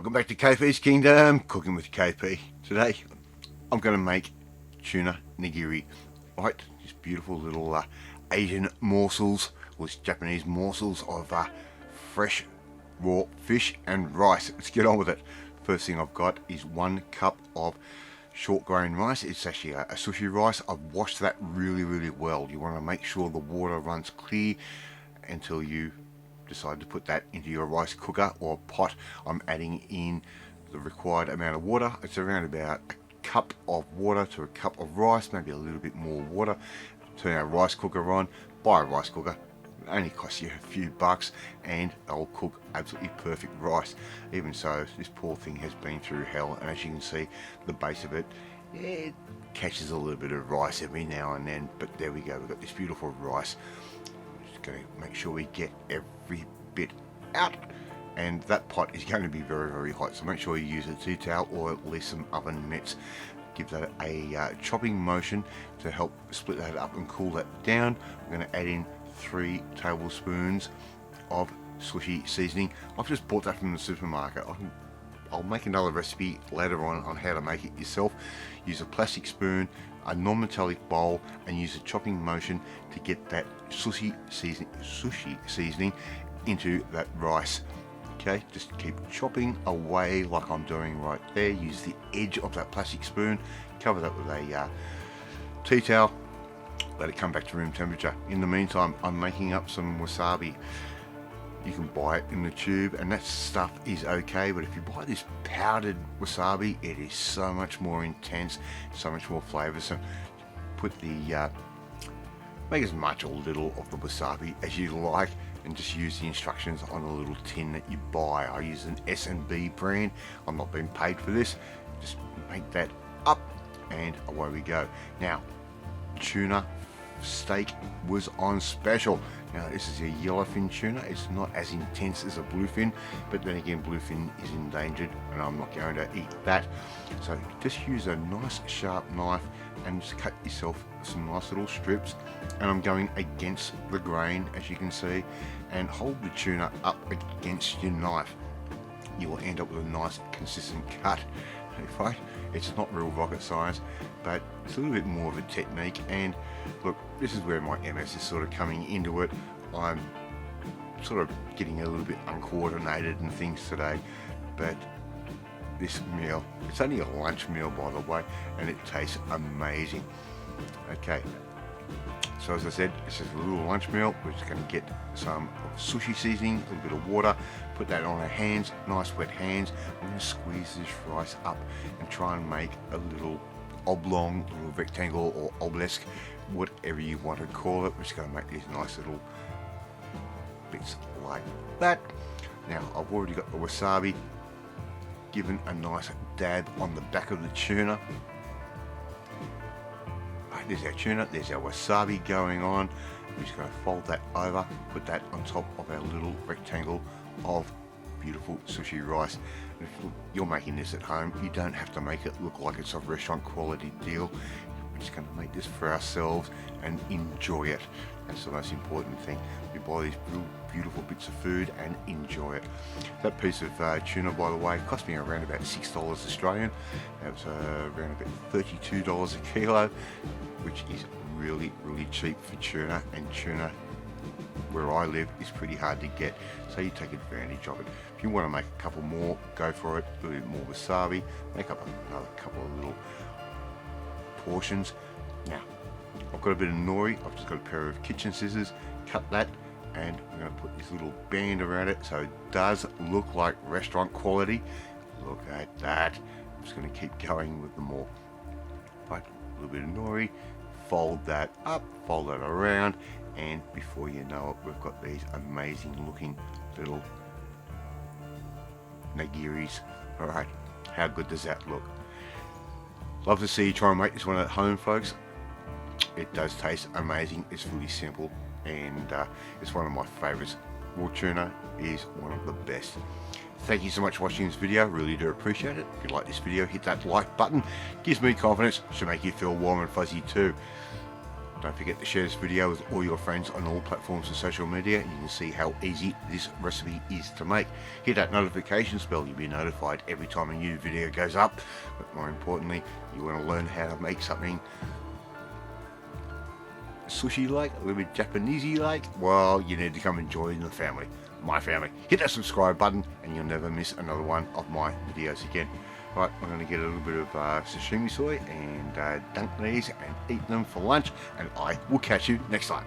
Welcome back to KP's Kingdom, Cooking with KP. Today I'm going to make tuna nigiri. Right, these beautiful little Asian morsels, or Japanese morsels of fresh raw fish and rice. Let's get on with it. First thing I've got is 1 cup of short grain rice. It's actually a sushi rice. I've washed that really well. You want to make sure the water runs clear until you decide to put that into your rice cooker or pot. I'm adding in the required amount of water. It's around about a cup of water to a cup of rice, maybe a little bit more water. Turn our rice cooker on. Buy a rice cooker. It only costs you a few bucks and it'll cook absolutely perfect rice. Even so, this poor thing has been through hell, and as you can see, the base of it, it catches a little bit of rice every now and then, but there we go, we've got this beautiful rice. Going to make sure we get every bit out, and that pot is going to be very hot, so make sure you use a tea towel or at least some oven mitts. Give that a chopping motion to help split that up and cool that down. We're going to add in 3 tablespoons of sushi seasoning. I've just bought that from the supermarket. I'll make another recipe later on how to make it yourself. Use a plastic spoon, a non-metallic bowl, and use a chopping motion to get that sushi seasoning into that rice. Okay, just keep chopping away like I'm doing right there. Use the edge of that plastic spoon, cover that with a tea towel, let it come back to room temperature. In the meantime, I'm making up some wasabi. You can buy it in the tube, and that stuff is okay, but if you buy this powdered wasabi, it is so much more intense, so much more flavoursome. Put the make as much or little of the wasabi as you like, and just use the instructions on a little tin that you buy. I use an S&B brand. I'm not being paid for this. Just make that up, and away we go. Now, tuna steak was on special. Now this is a yellowfin tuna. It's not as intense as a bluefin, but then again, bluefin is endangered and I'm not going to eat that. So just use a nice sharp knife and just cut yourself some nice little strips, and I'm going against the grain, as you can see, and hold the tuna up against your knife. You will end up with a nice consistent cut. Right? It's not real rocket science, but it's a little bit more of a technique. And look, this is where my MS is sort of coming into it. I'm sort of getting a little bit uncoordinated and things today, but this meal, it's only a lunch meal by the way, and it tastes amazing. Okay, so as I said, it's just a little lunch meal. We're just going to get some sushi seasoning, a little bit of water, put that on our hands, nice wet hands. I'm going to squeeze this rice up and try and make a little oblong, a little rectangle or obelisk, whatever you want to call it. We're just going to make these nice little bits like that. Now I've already got the wasabi, given a nice dab on the back of the tuna. There's our tuna, there's our wasabi going on. We're just going to fold that over, put that on top of our little rectangle of beautiful sushi rice. And if you're making this at home, you don't have to make it look like it's a restaurant quality deal. We're just going to make this for ourselves and enjoy it. That's the most important thing. We buy these real beautiful bits of food and enjoy it. That piece of tuna, by the way, cost me around about $6 Australian. That was around about $32 a kilo, which is really cheap for tuna, and tuna where I live is pretty hard to get, so you take advantage of it. If you want to make a couple more, go for it. A little bit more wasabi, make up another couple of little portions. Now I've got a bit of nori. I've just got a pair of kitchen scissors. Cut that, and we're going to put this little band around it so it does look like restaurant quality. Look at that. I'm just going to keep going with them all. Right, a little bit of nori, fold that up, fold that around, and before you know it, we've got these amazing looking little nigiris. Alright, how good does that look? Love to see you try and make this one at home, folks. It does taste amazing. It's really simple, and it's one of my favorites. Raw tuna is one of the best. Thank you so much for watching this video. Really do appreciate it. If you like this video, hit that like button. Gives me confidence. Should make you feel warm and fuzzy too. Don't forget to share this video with all your friends on all platforms of social media. You can see how easy this recipe is to make. Hit that notification bell, you'll be notified every time a new video goes up. But more importantly, you want to learn how to make something sushi-like, a little bit Japanesey-like, well, you need to come and join the family, my family. Hit that subscribe button and you'll never miss another one of my videos again. Right, I'm going to get a little bit of sashimi soy and dunk these and eat them for lunch, and I will catch you next time.